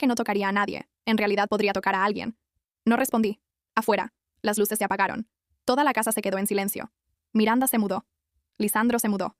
que no tocaría a nadie. En realidad podría tocar a alguien. No respondí. Afuera. Las luces se apagaron. Toda la casa se quedó en silencio. Miranda se mudó. Lisandro se mudó.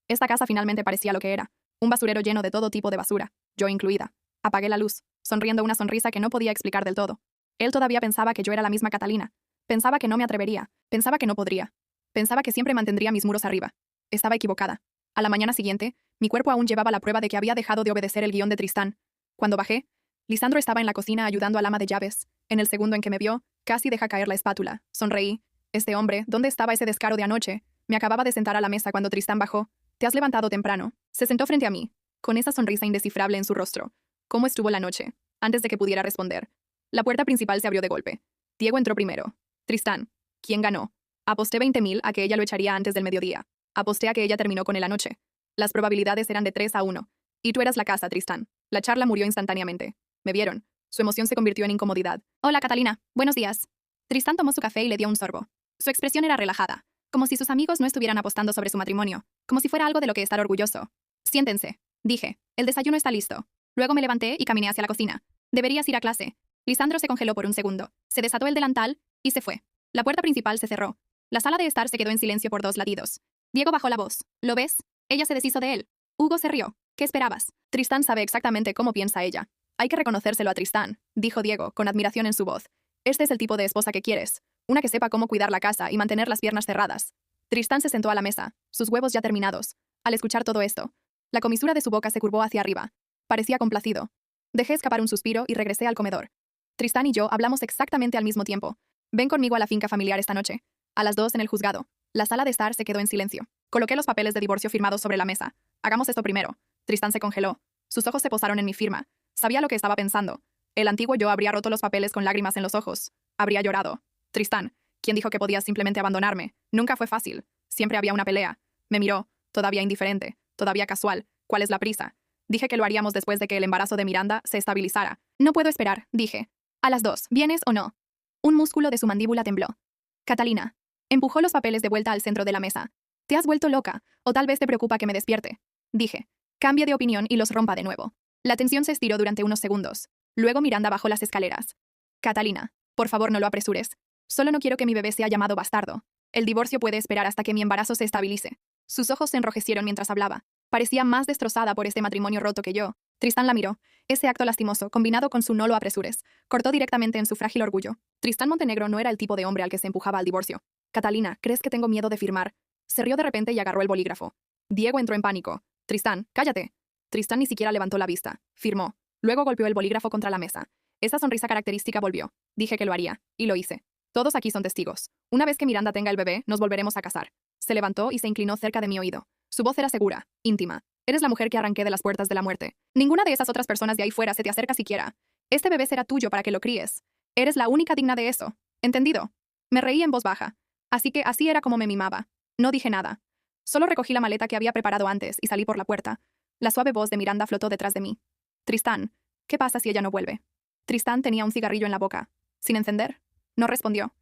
Esta casa finalmente parecía lo que era. Un basurero lleno de todo tipo de basura, yo incluida. Apagué la luz, sonriendo una sonrisa que no podía explicar del todo. Él todavía pensaba que yo era la misma Catalina. Pensaba que no me atrevería. Pensaba que no podría. Pensaba que siempre mantendría mis muros arriba. Estaba equivocada. A la mañana siguiente, mi cuerpo aún llevaba la prueba de que había dejado de obedecer el guión de Tristán. Cuando bajé, Lisandro estaba en la cocina ayudando al ama de llaves. En el segundo en que me vio, casi deja caer la espátula. Sonreí. Este hombre, ¿dónde estaba ese descaro de anoche? Me acababa de sentar a la mesa cuando Tristán bajó. Te has levantado temprano. Se sentó frente a mí, con esa sonrisa indescifrable en su rostro. ¿Cómo estuvo la noche? Antes de que pudiera responder. La puerta principal se abrió de golpe. Diego entró primero. Tristán. ¿Quién ganó? Aposté 20.000 a que ella lo echaría antes del mediodía. Aposté a que ella terminó con él anoche. Las probabilidades eran de 3-1. Y tú eras la casa, Tristán. La charla murió instantáneamente. Me vieron. Su emoción se convirtió en incomodidad. Hola, Catalina. Buenos días. Tristán tomó su café y le dio un sorbo. Su expresión era relajada, como si sus amigos no estuvieran apostando sobre su matrimonio, como si fuera algo de lo que estar orgulloso. Siéntense, dije. El desayuno está listo. Luego me levanté y caminé hacia la cocina. Deberías ir a clase. Lisandro se congeló por un segundo. Se desató el delantal y se fue. La puerta principal se cerró. La sala de estar se quedó en silencio por 2 latidos. Diego bajó la voz. ¿Lo ves? Ella se deshizo de él. Hugo se rió. ¿Qué esperabas? Tristán sabe exactamente cómo piensa ella. Hay que reconocérselo a Tristán, dijo Diego, con admiración en su voz. Este es el tipo de esposa que quieres. Una que sepa cómo cuidar la casa y mantener las piernas cerradas. Tristán se sentó a la mesa, sus huevos ya terminados. Al escuchar todo esto, la comisura de su boca se curvó hacia arriba. Parecía complacido. Dejé escapar un suspiro y regresé al comedor. Tristán y yo hablamos exactamente al mismo tiempo. Ven conmigo a la finca familiar esta noche. A las 2 en el juzgado. La sala de estar se quedó en silencio. Coloqué los papeles de divorcio firmados sobre la mesa. Hagamos esto primero. Tristán se congeló. Sus ojos se posaron en mi firma. Sabía lo que estaba pensando. El antiguo yo habría roto los papeles con lágrimas en los ojos. Habría llorado. Tristán, ¿quién dijo que podías simplemente abandonarme? Nunca fue fácil. Siempre había una pelea. Me miró, todavía indiferente, todavía casual. ¿Cuál es la prisa? Dije que lo haríamos después de que el embarazo de Miranda se estabilizara. No puedo esperar, dije. A las 2, ¿vienes o no? Un músculo de su mandíbula tembló. Catalina. Empujó los papeles de vuelta al centro de la mesa. Te has vuelto loca, o tal vez te preocupa que me despierte. Dije. Cambie de opinión y los rompa de nuevo. La tensión se estiró durante unos segundos. Luego Miranda bajó las escaleras. Catalina, por favor no lo apresures. Solo no quiero que mi bebé sea llamado bastardo. El divorcio puede esperar hasta que mi embarazo se estabilice. Sus ojos se enrojecieron mientras hablaba. Parecía más destrozada por este matrimonio roto que yo. Tristán la miró. Ese acto lastimoso, combinado con su no lo apresures, cortó directamente en su frágil orgullo. Tristán Montenegro no era el tipo de hombre al que se empujaba al divorcio. Catalina, ¿crees que tengo miedo de firmar? Se rió de repente y agarró el bolígrafo. Diego entró en pánico. Tristán, cállate. Tristán ni siquiera levantó la vista. Firmó. Luego golpeó el bolígrafo contra la mesa. Esa sonrisa característica volvió. Dije que lo haría. Y lo hice. Todos aquí son testigos. Una vez que Miranda tenga el bebé, nos volveremos a casar. Se levantó y se inclinó cerca de mi oído. Su voz era segura, íntima. Eres la mujer que arranqué de las puertas de la muerte. Ninguna de esas otras personas de ahí fuera se te acerca siquiera. Este bebé será tuyo para que lo críes. Eres la única digna de eso. ¿Entendido? Me reí en voz baja. Así que así era como me mimaba. No dije nada. Solo recogí la maleta que había preparado antes y salí por la puerta. La suave voz de Miranda flotó detrás de mí. Tristán, ¿qué pasa si ella no vuelve? Tristán tenía un cigarrillo en la boca. ¿Sin encender? No respondió.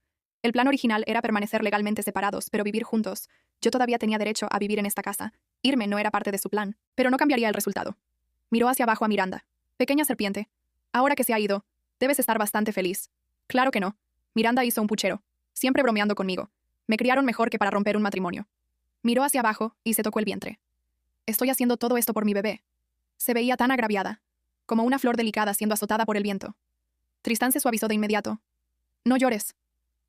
El plan original era permanecer legalmente separados, pero vivir juntos. Yo todavía tenía derecho a vivir en esta casa. Irme no era parte de su plan, pero no cambiaría el resultado. Miró hacia abajo a Miranda. Pequeña serpiente. Ahora que se ha ido, debes estar bastante feliz. Claro que no. Miranda hizo un puchero, siempre bromeando conmigo. Me criaron mejor que para romper un matrimonio. Miró hacia abajo y se tocó el vientre. Estoy haciendo todo esto por mi bebé. Se veía tan agraviada, como una flor delicada siendo azotada por el viento. Tristán se suavizó de inmediato. No llores.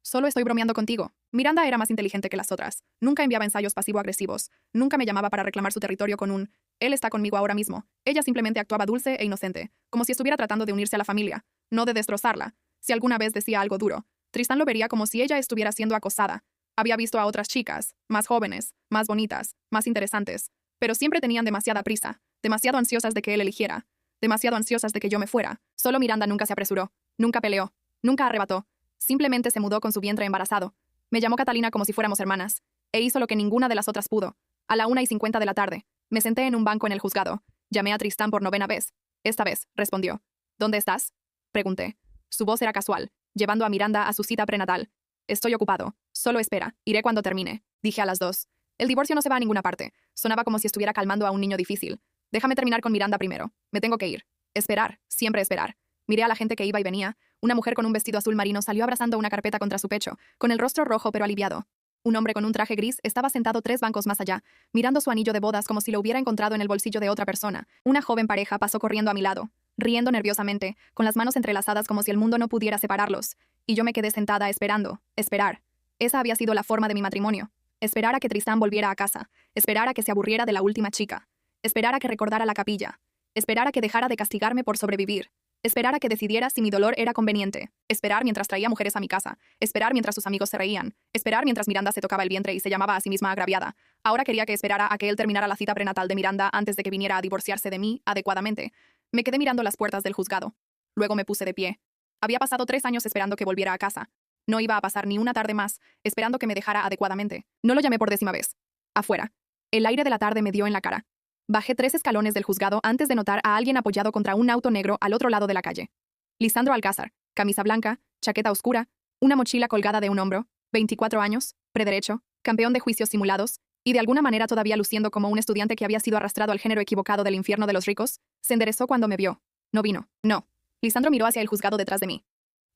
Solo estoy bromeando contigo. Miranda era más inteligente que las otras. Nunca enviaba ensayos pasivo-agresivos. Nunca me llamaba para reclamar su territorio con un «él está conmigo ahora mismo». Ella simplemente actuaba dulce e inocente, como si estuviera tratando de unirse a la familia, no de destrozarla. Si alguna vez decía algo duro, Tristán lo vería como si ella estuviera siendo acosada. Había visto a otras chicas, más jóvenes, más bonitas, más interesantes, pero siempre tenían demasiada prisa, demasiado ansiosas de que él eligiera, demasiado ansiosas de que yo me fuera. Solo Miranda nunca se apresuró, nunca peleó, nunca arrebató. Simplemente se mudó con su vientre embarazado. Me llamó Catalina como si fuéramos hermanas, e hizo lo que ninguna de las otras pudo. A la 1:50 de la tarde, me senté en un banco en el juzgado. Llamé a Tristán por 9ª vez. Esta vez, respondió. ¿Dónde estás? Pregunté. Su voz era casual, llevando a Miranda a su cita prenatal. Estoy ocupado. Solo espera. Iré cuando termine. Dije a las 2. El divorcio no se va a ninguna parte. Sonaba como si estuviera calmando a un niño difícil. Déjame terminar con Miranda primero. Me tengo que ir. Esperar, siempre esperar. Miré a la gente que iba y venía. Una mujer con un vestido azul marino salió abrazando una carpeta contra su pecho, con el rostro rojo pero aliviado. Un hombre con un traje gris estaba sentado 3 bancos más allá, mirando su anillo de bodas como si lo hubiera encontrado en el bolsillo de otra persona. Una joven pareja pasó corriendo a mi lado, riendo nerviosamente, con las manos entrelazadas como si el mundo no pudiera separarlos. Y yo me quedé sentada esperando, esperar. Esa había sido la forma de mi matrimonio. Esperar a que Tristán volviera a casa, esperar a que se aburriera de la última chica, esperar a que recordara la capilla, esperar a que dejara de castigarme por sobrevivir, esperar a que decidiera si mi dolor era conveniente, esperar mientras traía mujeres a mi casa, esperar mientras sus amigos se reían, esperar mientras Miranda se tocaba el vientre y se llamaba a sí misma agraviada. Ahora quería que esperara a que él terminara la cita prenatal de Miranda antes de que viniera a divorciarse de mí adecuadamente. Me quedé mirando las puertas del juzgado. Luego me puse de pie. Había pasado 3 años esperando que volviera a casa. No iba a pasar ni una tarde más, esperando que me dejara adecuadamente. No lo llamé por 10ª vez. Afuera. El aire de la tarde me dio en la cara. Bajé 3 escalones del juzgado antes de notar a alguien apoyado contra un auto negro al otro lado de la calle. Lisandro Alcázar, camisa blanca, chaqueta oscura, una mochila colgada de un hombro, 24 años, prederecho, campeón de juicios simulados, y de alguna manera todavía luciendo como un estudiante que había sido arrastrado al género equivocado del infierno de los ricos, se enderezó cuando me vio. No vino. No. Lisandro miró hacia el juzgado detrás de mí.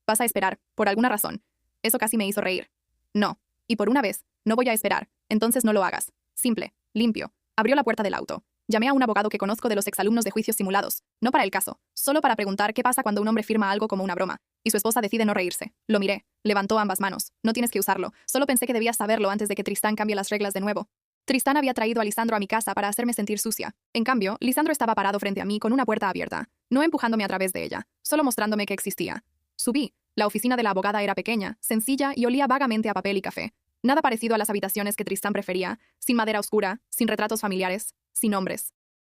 Vas a esperar, por alguna razón. Eso casi me hizo reír. No. Y por una vez, no voy a esperar. Entonces no lo hagas. Simple. Limpio. Abrió la puerta del auto. Llamé a un abogado que conozco de los exalumnos de juicios simulados. No para el caso. Solo para preguntar qué pasa cuando un hombre firma algo como una broma. Y su esposa decide no reírse. Lo miré. Levantó ambas manos. No tienes que usarlo. Solo pensé que debías saberlo antes de que Tristán cambie las reglas de nuevo. Tristán había traído a Lisandro a mi casa para hacerme sentir sucia. En cambio, Lisandro estaba parado frente a mí con una puerta abierta. No empujándome a través de ella. Solo mostrándome que existía. Subí. La oficina de la abogada era pequeña, sencilla y olía vagamente a papel y café. Nada parecido a las habitaciones que Tristán prefería, sin madera oscura, sin retratos familiares, sin hombres.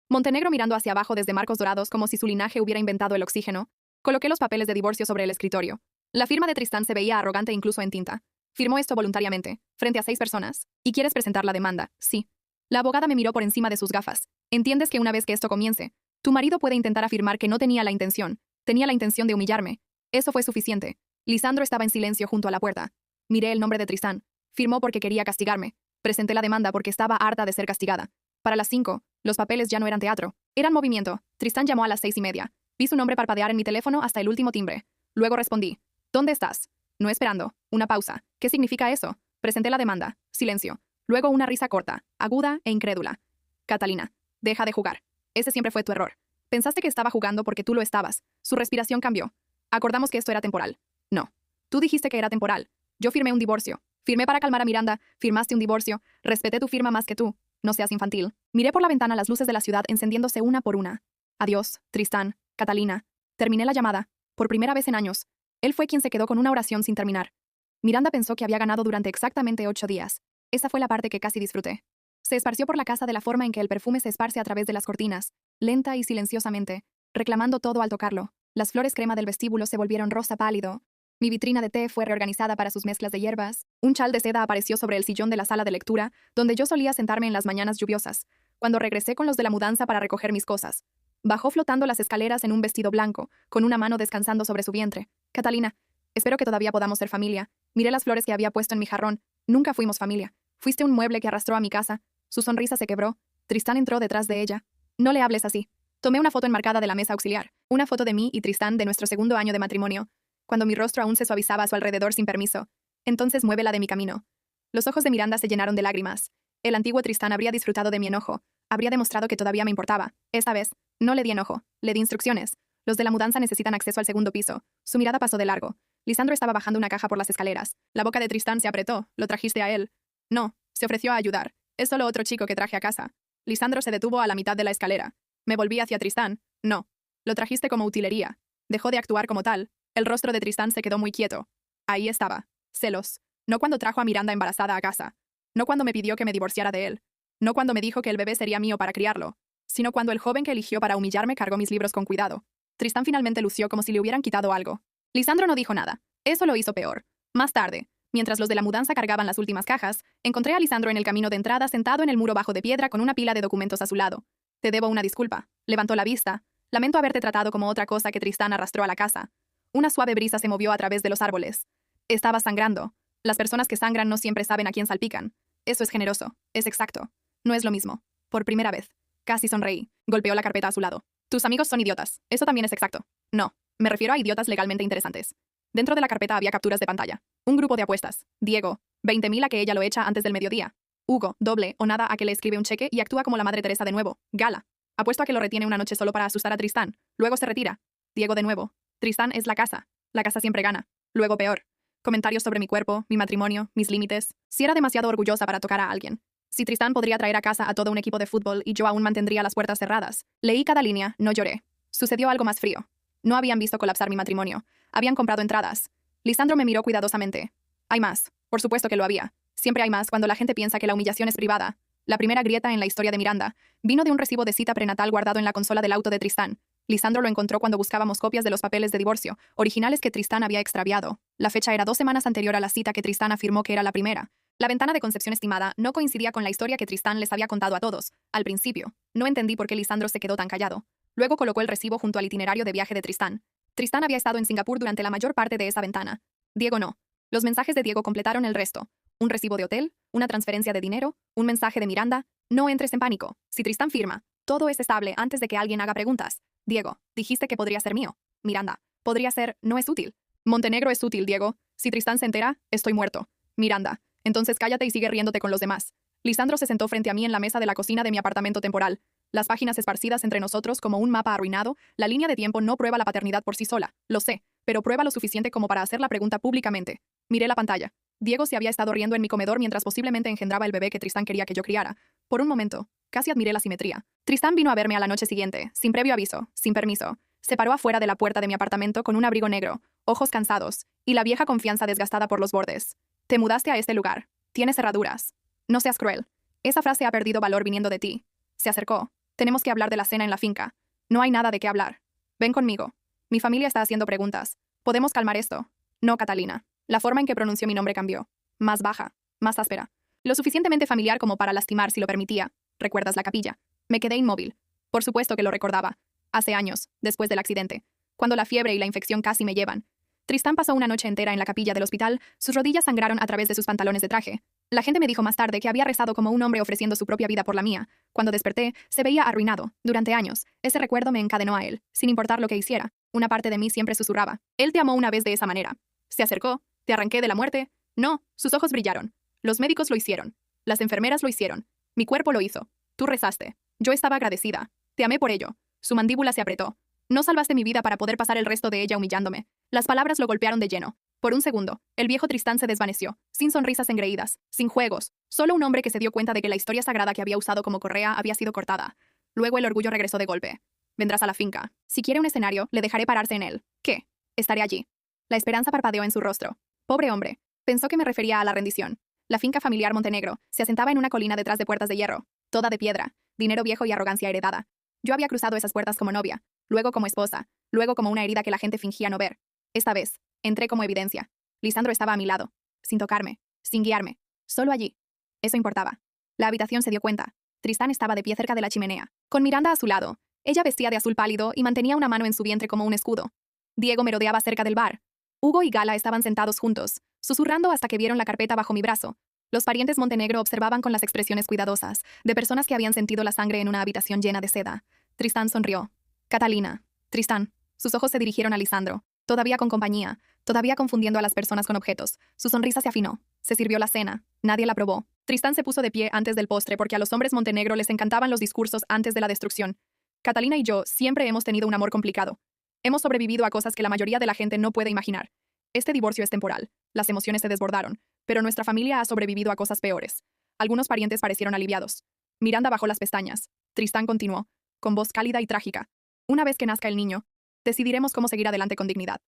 Montenegro mirando hacia abajo desde marcos dorados como si su linaje hubiera inventado el oxígeno. Coloqué los papeles de divorcio sobre el escritorio. La firma de Tristán se veía arrogante incluso en tinta. Firmó esto voluntariamente, frente a 6 personas. ¿Y quieres presentar la demanda? Sí. La abogada me miró por encima de sus gafas. ¿Entiendes que una vez que esto comience, tu marido puede intentar afirmar que no tenía la intención? Tenía la intención de humillarme. Eso fue suficiente. Lisandro estaba en silencio junto a la puerta. Miré el nombre de Tristán. Firmó porque quería castigarme. Presenté la demanda porque estaba harta de ser castigada. Para las 5, los papeles ya no eran teatro. Eran movimiento. Tristán llamó a las 6:30. Vi su nombre parpadear en mi teléfono hasta el último timbre. Luego respondí. ¿Dónde estás? No esperando. Una pausa. ¿Qué significa eso? Presenté la demanda. Silencio. Luego una risa corta, aguda e incrédula. Catalina, deja de jugar. Ese siempre fue tu error. Pensaste que estaba jugando porque tú lo estabas. Su respiración cambió. Acordamos que esto era temporal. No. Tú dijiste que era temporal. Yo firmé un divorcio. Firmé para calmar a Miranda. Firmaste un divorcio. Respeté tu firma más que tú. No seas infantil. Miré por la ventana las luces de la ciudad encendiéndose una por una. Adiós, Tristán, Catalina. Terminé la llamada. Por primera vez en años. Él fue quien se quedó con una oración sin terminar. Miranda pensó que había ganado durante exactamente 8 días. Esa fue la parte que casi disfruté. Se esparció por la casa de la forma en que el perfume se esparce a través de las cortinas, lenta y silenciosamente, reclamando todo al tocarlo. Las flores crema del vestíbulo se volvieron rosa pálido. Mi vitrina de té fue reorganizada para sus mezclas de hierbas. Un chal de seda apareció sobre el sillón de la sala de lectura, donde yo solía sentarme en las mañanas lluviosas, cuando regresé con los de la mudanza para recoger mis cosas. Bajó flotando las escaleras en un vestido blanco, con una mano descansando sobre su vientre. Catalina, espero que todavía podamos ser familia. Miré las flores que había puesto en mi jarrón. Nunca fuimos familia. Fuiste un mueble que arrastró a mi casa. Su sonrisa se quebró. Tristán entró detrás de ella. No le hables así. Tomé una foto enmarcada de la mesa auxiliar. Una foto de mí y Tristán de nuestro 2º año de matrimonio, cuando mi rostro aún se suavizaba a su alrededor sin permiso. Entonces muévela de mi camino. Los ojos de Miranda se llenaron de lágrimas. El antiguo Tristán habría disfrutado de mi enojo. Habría demostrado que todavía me importaba. Esta vez, no le di enojo. Le di instrucciones. Los de la mudanza necesitan acceso al 2º piso. Su mirada pasó de largo. Lisandro estaba bajando una caja por las escaleras. La boca de Tristán se apretó. ¿Lo trajiste a él? No. Se ofreció a ayudar. Es solo otro chico que traje a casa. Lisandro se detuvo a la mitad de la escalera. Me volví hacia Tristán. No. Lo trajiste como utilería. Dejó de actuar como tal. El rostro de Tristán se quedó muy quieto. Ahí estaba. Celos. No cuando trajo a Miranda embarazada a casa. No cuando me pidió que me divorciara de él. No cuando me dijo que el bebé sería mío para criarlo. Sino cuando el joven que eligió para humillarme cargó mis libros con cuidado. Tristán finalmente lució como si le hubieran quitado algo. Lisandro no dijo nada. Eso lo hizo peor. Más tarde, mientras los de la mudanza cargaban las últimas cajas, encontré a Lisandro en el camino de entrada sentado en el muro bajo de piedra con una pila de documentos a su lado. Te debo una disculpa. Levantó la vista. Lamento haberte tratado como otra cosa que Tristán arrastró a la casa. Una suave brisa se movió a través de los árboles. Estaba sangrando. Las personas que sangran no siempre saben a quién salpican. Eso es generoso. Es exacto. No es lo mismo. Por primera vez. Casi sonreí. Golpeó la carpeta a su lado. Tus amigos son idiotas. Eso también es exacto. No, me refiero a idiotas legalmente interesantes. Dentro de la carpeta había capturas de pantalla. Un grupo de apuestas. Diego, 20.000 a que ella lo echa antes del mediodía. Hugo, doble o nada a que le escribe un cheque y actúa como la Madre Teresa de nuevo. Gala. Apuesto a que lo retiene una noche solo para asustar a Tristán. Luego se retira. Diego de nuevo. Tristán es la casa. La casa siempre gana. Luego peor. Comentarios sobre mi cuerpo, mi matrimonio, mis límites. Si era demasiado orgullosa para tocar a alguien. Si Tristán podría traer a casa a todo un equipo de fútbol y yo aún mantendría las puertas cerradas. Leí cada línea, no lloré. Sucedió algo más frío. No habían visto colapsar mi matrimonio. Habían comprado entradas. Lisandro me miró cuidadosamente. Hay más. Por supuesto que lo había. Siempre hay más cuando la gente piensa que la humillación es privada. La primera grieta en la historia de Miranda vino de un recibo de cita prenatal guardado en la consola del auto de Tristán. Lisandro lo encontró cuando buscábamos copias de los papeles de divorcio, originales que Tristán había extraviado. La fecha era 2 semanas anterior a la cita que Tristán afirmó que era la primera. La ventana de concepción estimada no coincidía con la historia que Tristán les había contado a todos. Al principio, no entendí por qué Lisandro se quedó tan callado. Luego colocó el recibo junto al itinerario de viaje de Tristán. Tristán había estado en Singapur durante la mayor parte de esa ventana. Diego no. Los mensajes de Diego completaron el resto. Un recibo de hotel, una transferencia de dinero, un mensaje de Miranda. No entres en pánico. Si Tristán firma, todo es estable antes de que alguien haga preguntas. Diego, dijiste que podría ser mío. Miranda, podría ser, no es útil. Montenegro es útil, Diego. Si Tristán se entera, estoy muerto. Miranda, entonces cállate y sigue riéndote con los demás. Lisandro se sentó frente a mí en la mesa de la cocina de mi apartamento temporal. Las páginas esparcidas entre nosotros como un mapa arruinado, la línea de tiempo no prueba la paternidad por sí sola, lo sé, pero prueba lo suficiente como para hacer la pregunta públicamente. Miré la pantalla. Diego se había estado riendo en mi comedor mientras posiblemente engendraba el bebé que Tristán quería que yo criara. Por un momento, casi admiré la simetría. Tristán vino a verme a la noche siguiente, sin previo aviso, sin permiso. Se paró afuera de la puerta de mi apartamento con un abrigo negro, ojos cansados, y la vieja confianza desgastada por los bordes. Te mudaste a este lugar. Tienes cerraduras. No seas cruel. Esa frase ha perdido valor viniendo de ti. Se acercó. Tenemos que hablar de la cena en la finca. No hay nada de qué hablar. Ven conmigo. Mi familia está haciendo preguntas. ¿Podemos calmar esto? No, Catalina. La forma en que pronunció mi nombre cambió. Más baja, más áspera. Lo suficientemente familiar como para lastimar si lo permitía. ¿Recuerdas la capilla? Me quedé inmóvil. Por supuesto que lo recordaba. Hace años, después del accidente. Cuando la fiebre y la infección casi me llevan. Tristán pasó una noche entera en la capilla del hospital, sus rodillas sangraron a través de sus pantalones de traje. La gente me dijo más tarde que había rezado como un hombre ofreciendo su propia vida por la mía. Cuando desperté, se veía arruinado. Durante años, ese recuerdo me encadenó a él, sin importar lo que hiciera. Una parte de mí siempre susurraba. Él te amó una vez de esa manera. Se acercó, te arranqué de la muerte. No, sus ojos brillaron. Los médicos lo hicieron. Las enfermeras lo hicieron. Mi cuerpo lo hizo. Tú rezaste. Yo estaba agradecida. Te amé por ello. Su mandíbula se apretó. No salvaste mi vida para poder pasar el resto de ella humillándome. Las palabras lo golpearon de lleno. Por un segundo, el viejo Tristán se desvaneció, sin sonrisas engreídas, sin juegos, solo un hombre que se dio cuenta de que la historia sagrada que había usado como correa había sido cortada. Luego el orgullo regresó de golpe. Vendrás a la finca. Si quiere un escenario, le dejaré pararse en él. ¿Qué? Estaré allí. La esperanza parpadeó en su rostro. Pobre hombre. Pensó que me refería a la rendición. La finca familiar Montenegro se asentaba en una colina detrás de puertas de hierro, toda de piedra, dinero viejo y arrogancia heredada. Yo había cruzado esas puertas como novia, luego como esposa, luego como una herida que la gente fingía no ver. Esta vez, entré como evidencia. Lisandro estaba a mi lado, sin tocarme, sin guiarme, solo allí. Eso importaba. La habitación se dio cuenta. Tristán estaba de pie cerca de la chimenea, con Miranda a su lado. Ella vestía de azul pálido y mantenía una mano en su vientre como un escudo. Diego me rodeaba cerca del bar. Hugo y Gala estaban sentados juntos, susurrando hasta que vieron la carpeta bajo mi brazo. Los parientes Montenegro observaban con las expresiones cuidadosas, de personas que habían sentido la sangre en una habitación llena de seda. Tristán sonrió. Catalina. Tristán. Sus ojos se dirigieron a Lisandro. Todavía con compañía, todavía confundiendo a las personas con objetos. Su sonrisa se afinó. Se sirvió la cena. Nadie la probó. Tristán se puso de pie antes del postre porque a los hombres Montenegro les encantaban los discursos antes de la destrucción. Catalina y yo siempre hemos tenido un amor complicado. Hemos sobrevivido a cosas que la mayoría de la gente no puede imaginar. Este divorcio es temporal. Las emociones se desbordaron, pero nuestra familia ha sobrevivido a cosas peores. Algunos parientes parecieron aliviados. Miranda bajó las pestañas. Tristán continuó, con voz cálida y trágica. Una vez que nazca el niño, decidiremos cómo seguir adelante con dignidad.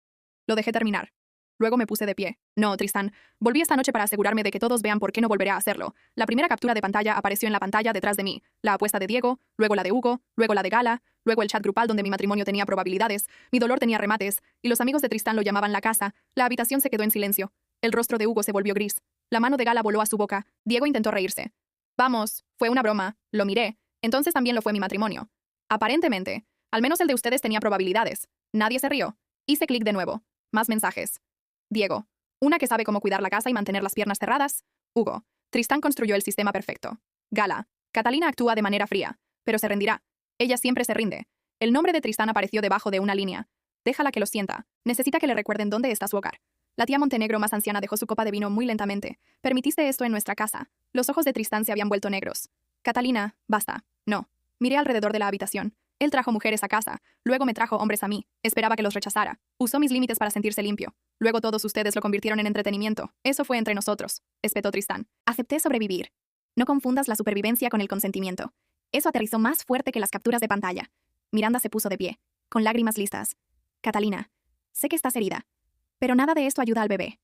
Lo dejé terminar. Luego me puse de pie. No, Tristán. Volví esta noche para asegurarme de que todos vean por qué no volveré a hacerlo. La primera captura de pantalla apareció en la pantalla detrás de mí. La apuesta de Diego, luego la de Hugo, luego la de Gala, luego el chat grupal donde mi matrimonio tenía probabilidades, mi dolor tenía remates, y los amigos de Tristán lo llamaban la casa. La habitación se quedó en silencio. El rostro de Hugo se volvió gris. La mano de Gala voló a su boca. Diego intentó reírse. Vamos, fue una broma. Lo miré. Entonces también lo fue mi matrimonio. Aparentemente. Al menos el de ustedes tenía probabilidades. Nadie se rió. Hice clic de nuevo. Más mensajes. Diego. Una que sabe cómo cuidar la casa y mantener las piernas cerradas. Hugo. Tristán construyó el sistema perfecto. Gala. Catalina actúa de manera fría, pero se rendirá. Ella siempre se rinde. El nombre de Tristán apareció debajo de una línea. Déjala que lo sienta. Necesita que le recuerden dónde está su hogar. La tía Montenegro más anciana dejó su copa de vino muy lentamente. Permitiste esto en nuestra casa. Los ojos de Tristán se habían vuelto negros. Catalina, basta. No. Miré alrededor de la habitación. Él trajo mujeres a casa. Luego me trajo hombres a mí. Esperaba que los rechazara. Usó mis límites para sentirse limpio. Luego todos ustedes lo convirtieron en entretenimiento. Eso fue entre nosotros, espetó Tristán. Acepté sobrevivir. No confundas la supervivencia con el consentimiento. Eso aterrizó más fuerte que las capturas de pantalla. Miranda se puso de pie, con lágrimas listas. Catalina, sé que estás herida. Pero nada de esto ayuda al bebé.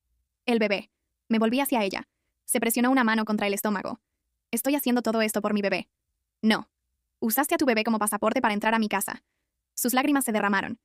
El bebé. Me volví hacia ella. Se presionó una mano contra el estómago. Estoy haciendo todo esto por mi bebé. No. Usaste a tu bebé como pasaporte para entrar a mi casa. Sus lágrimas se derramaron.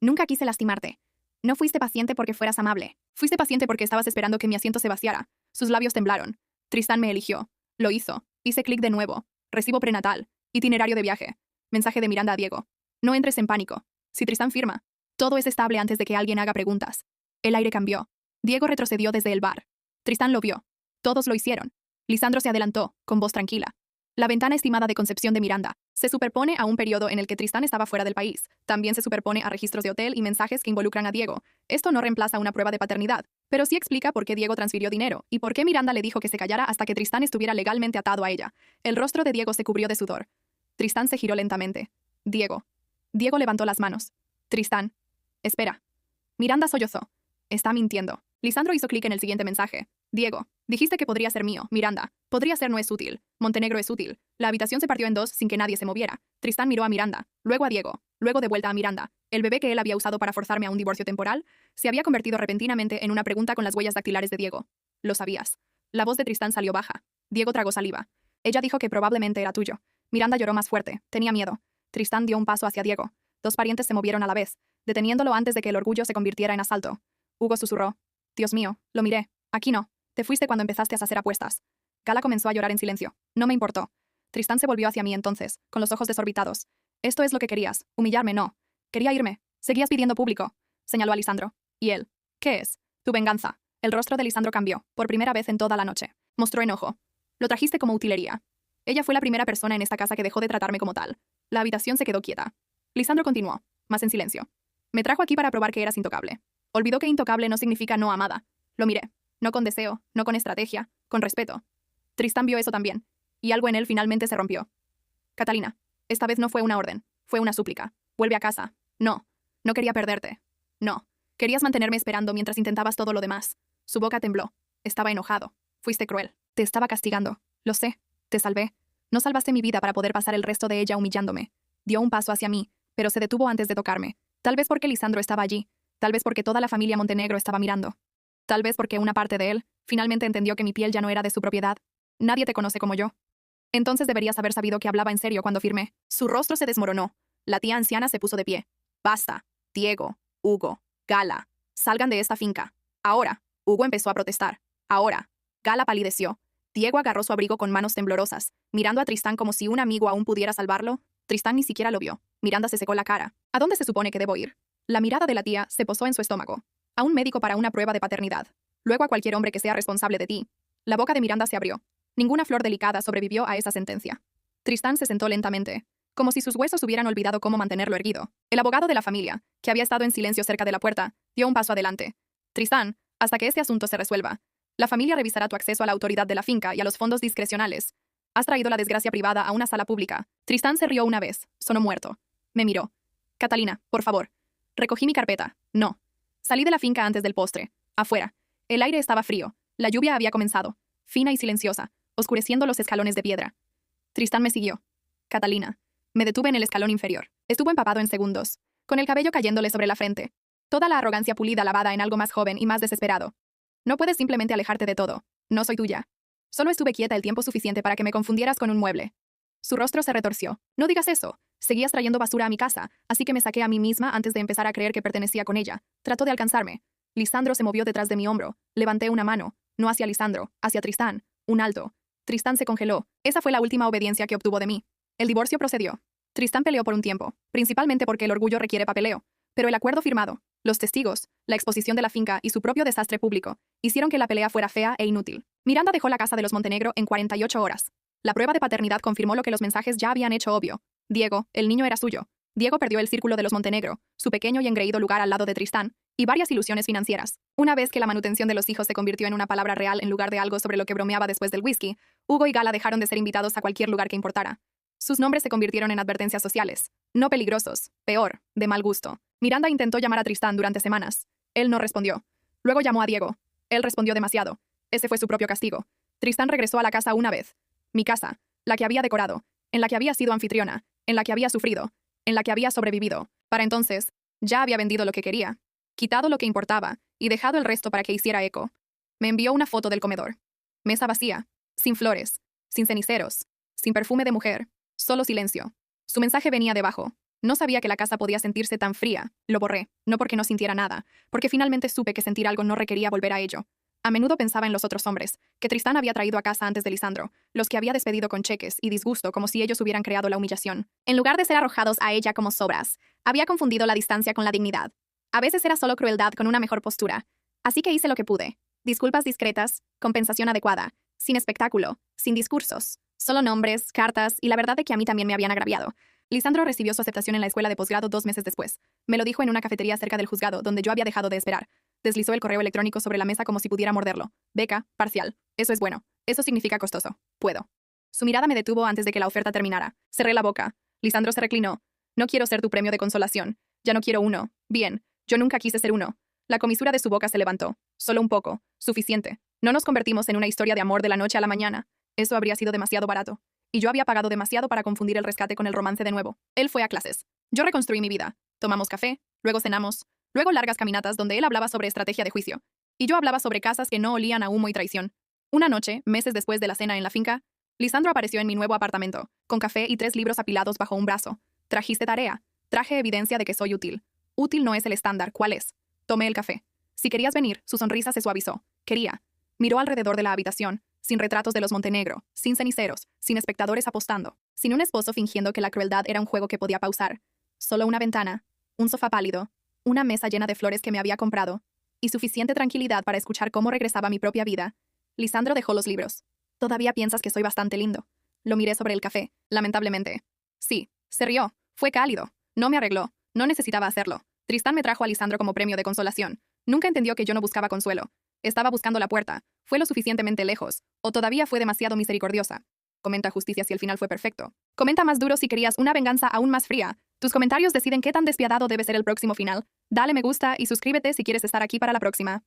Nunca quise lastimarte. No fuiste paciente porque fueras amable. Fuiste paciente porque estabas esperando que mi asiento se vaciara. Sus labios temblaron. Tristán me eligió. Lo hizo. Hice clic de nuevo. Recibo prenatal. Itinerario de viaje. Mensaje de Miranda a Diego. No entres en pánico. Si Tristán firma. Todo es estable antes de que alguien haga preguntas. El aire cambió. Diego retrocedió desde el bar. Tristán lo vio. Todos lo hicieron. Lisandro se adelantó, con voz tranquila. La ventana estimada de concepción de Miranda se superpone a un periodo en el que Tristán estaba fuera del país. También se superpone a registros de hotel y mensajes que involucran a Diego. Esto no reemplaza una prueba de paternidad, pero sí explica por qué Diego transfirió dinero y por qué Miranda le dijo que se callara hasta que Tristán estuviera legalmente atado a ella. El rostro de Diego se cubrió de sudor. Tristán se giró lentamente. Diego. Diego levantó las manos. Tristán. Espera. Miranda sollozó. Está mintiendo. Lisandro hizo clic en el siguiente mensaje. Diego, dijiste que podría ser mío. Miranda, podría ser no es útil. Montenegro es útil. La habitación se partió en dos sin que nadie se moviera. Tristán miró a Miranda, luego a Diego, luego de vuelta a Miranda. El bebé que él había usado para forzarme a un divorcio temporal se había convertido repentinamente en una pregunta con las huellas dactilares de Diego. Lo sabías. La voz de Tristán salió baja. Diego tragó saliva. Ella dijo que probablemente era tuyo. Miranda lloró más fuerte. Tenía miedo. Tristán dio un paso hacia Diego. Dos parientes se movieron a la vez, deteniéndolo antes de que el orgullo se convirtiera en asalto. Hugo susurró. Dios mío, lo miré. Aquí no. Te fuiste cuando empezaste a hacer apuestas. Gala comenzó a llorar en silencio. No me importó. Tristán se volvió hacia mí entonces, con los ojos desorbitados. Esto es lo que querías. Humillarme, no. Quería irme. Seguías pidiendo público. Señaló a Lisandro. ¿Y él? ¿Qué es? Tu venganza. El rostro de Lisandro cambió, por primera vez en toda la noche. Mostró enojo. Lo trajiste como utilería. Ella fue la primera persona en esta casa que dejó de tratarme como tal. La habitación se quedó quieta. Lisandro continuó, más en silencio. Me trajo aquí para probar que eras intocable. Olvidó que intocable no significa no amada. Lo miré. No con deseo, no con estrategia, con respeto. Tristán vio eso también, y algo en él finalmente se rompió. Catalina, esta vez no fue una orden, fue una súplica. Vuelve a casa. No, no quería perderte. No, querías mantenerme esperando mientras intentabas todo lo demás. Su boca tembló. Estaba enojado. Fuiste cruel. Te estaba castigando. Lo sé. Te salvé. No salvaste mi vida para poder pasar el resto de ella humillándome. Dio un paso hacia mí, pero se detuvo antes de tocarme. Tal vez porque Lisandro estaba allí. Tal vez porque toda la familia Montenegro estaba mirando. Tal vez porque una parte de él finalmente entendió que mi piel ya no era de su propiedad. Nadie te conoce como yo. Entonces deberías haber sabido que hablaba en serio cuando firmé. Su rostro se desmoronó. La tía anciana se puso de pie. Basta. Diego, Hugo, Gala. Salgan de esta finca. Ahora. Hugo empezó a protestar. Ahora. Gala palideció. Diego agarró su abrigo con manos temblorosas, mirando a Tristán como si un amigo aún pudiera salvarlo. Tristán ni siquiera lo vio. Miranda se secó la cara. ¿A dónde se supone que debo ir? La mirada de la tía se posó en su estómago. A un médico para una prueba de paternidad. Luego a cualquier hombre que sea responsable de ti. La boca de Miranda se abrió. Ninguna flor delicada sobrevivió a esa sentencia. Tristán se sentó lentamente, como si sus huesos hubieran olvidado cómo mantenerlo erguido. El abogado de la familia, que había estado en silencio cerca de la puerta, dio un paso adelante. Tristán, hasta que este asunto se resuelva. La familia revisará tu acceso a la autoridad de la finca y a los fondos discrecionales. Has traído la desgracia privada a una sala pública. Tristán se rió una vez. Sonó muerto. Me miró. Catalina, por favor. Recogí mi carpeta. No. Salí de la finca antes del postre. Afuera. El aire estaba frío. La lluvia había comenzado. Fina y silenciosa, oscureciendo los escalones de piedra. Tristán me siguió. Catalina. Me detuve en el escalón inferior. Estuvo empapado en segundos, con el cabello cayéndole sobre la frente. Toda la arrogancia pulida lavada en algo más joven y más desesperado. No puedes simplemente alejarte de todo. No soy tuya. Solo estuve quieta el tiempo suficiente para que me confundieras con un mueble. Su rostro se retorció. No digas eso. Seguías trayendo basura a mi casa, así que me saqué a mí misma antes de empezar a creer que pertenecía con ella. Trató de alcanzarme. Lisandro se movió detrás de mi hombro. Levanté una mano. No hacia Lisandro, hacia Tristán. Un alto. Tristán se congeló. Esa fue la última obediencia que obtuvo de mí. El divorcio procedió. Tristán peleó por un tiempo, principalmente porque el orgullo requiere papeleo. Pero el acuerdo firmado, los testigos, la exposición de la finca y su propio desastre público hicieron que la pelea fuera fea e inútil. Miranda dejó la casa de los Montenegro en 48 horas. La prueba de paternidad confirmó lo que los mensajes ya habían hecho obvio. Diego, el niño era suyo. Diego perdió el círculo de los Montenegro, su pequeño y engreído lugar al lado de Tristán, y varias ilusiones financieras. Una vez que la manutención de los hijos se convirtió en una palabra real en lugar de algo sobre lo que bromeaba después del whisky, Hugo y Gala dejaron de ser invitados a cualquier lugar que importara. Sus nombres se convirtieron en advertencias sociales. No peligrosos, peor, de mal gusto. Miranda intentó llamar a Tristán durante semanas. Él no respondió. Luego llamó a Diego. Él respondió demasiado. Ese fue su propio castigo. Tristán regresó a la casa una vez. Mi casa, la que había decorado, en la que había sido anfitriona, en la que había sufrido, en la que había sobrevivido. Para entonces, ya había vendido lo que quería, quitado lo que importaba y dejado el resto para que hiciera eco. Me envió una foto del comedor. Mesa vacía, sin flores, sin ceniceros, sin perfume de mujer, solo silencio. Su mensaje venía debajo. No sabía que la casa podía sentirse tan fría. Lo borré, no porque no sintiera nada, porque finalmente supe que sentir algo no requería volver a ello. A menudo pensaba en los otros hombres, que Tristán había traído a casa antes de Lisandro, los que había despedido con cheques y disgusto como si ellos hubieran creado la humillación. En lugar de ser arrojados a ella como sobras, había confundido la distancia con la dignidad. A veces era solo crueldad con una mejor postura. Así que hice lo que pude. Disculpas discretas, compensación adecuada, sin espectáculo, sin discursos, solo nombres, cartas y la verdad de que a mí también me habían agraviado. Lisandro recibió su aceptación en la escuela de posgrado 2 meses después. Me lo dijo en una cafetería cerca del juzgado, donde yo había dejado de esperar. Deslizó el correo electrónico sobre la mesa como si pudiera morderlo. Beca, parcial. Eso es bueno. Eso significa costoso. Puedo. Su mirada me detuvo antes de que la oferta terminara. Cerré la boca. Lisandro se reclinó. No quiero ser tu premio de consolación. Ya no quiero uno. Bien. Yo nunca quise ser uno. La comisura de su boca se levantó. Solo un poco. Suficiente. No nos convertimos en una historia de amor de la noche a la mañana. Eso habría sido demasiado barato. Y yo había pagado demasiado para confundir el rescate con el romance de nuevo. Él fue a clases. Yo reconstruí mi vida. Tomamos café, luego cenamos, luego largas caminatas donde él hablaba sobre estrategia de juicio. Y yo hablaba sobre casas que no olían a humo y traición. Una noche, meses después de la cena en la finca, Lisandro apareció en mi nuevo apartamento, con café y 3 libros apilados bajo un brazo. ¿Trajiste tarea? Traje evidencia de que soy útil. Útil no es el estándar, ¿cuál es? Tomé el café. Si querías venir, su sonrisa se suavizó. Quería. Miró alrededor de la habitación, sin retratos de los Montenegro, sin ceniceros, sin espectadores apostando, sin un esposo fingiendo que la crueldad era un juego que podía pausar. Solo una ventana, un sofá pálido, una mesa llena de flores que me había comprado, y suficiente tranquilidad para escuchar cómo regresaba mi propia vida. Lisandro dejó los libros. Todavía piensas que soy bastante lindo. Lo miré sobre el café, lamentablemente. Sí, se rió. Fue cálido. No me arregló. No necesitaba hacerlo. Tristán me trajo a Lisandro como premio de consolación. Nunca entendió que yo no buscaba consuelo. Estaba buscando la puerta. Fue lo suficientemente lejos. O todavía fue demasiado misericordiosa. Comenta justicia si el final fue perfecto. Comenta más duro si querías una venganza aún más fría. Tus comentarios deciden qué tan despiadado debe ser el próximo final. Dale me gusta y suscríbete si quieres estar aquí para la próxima.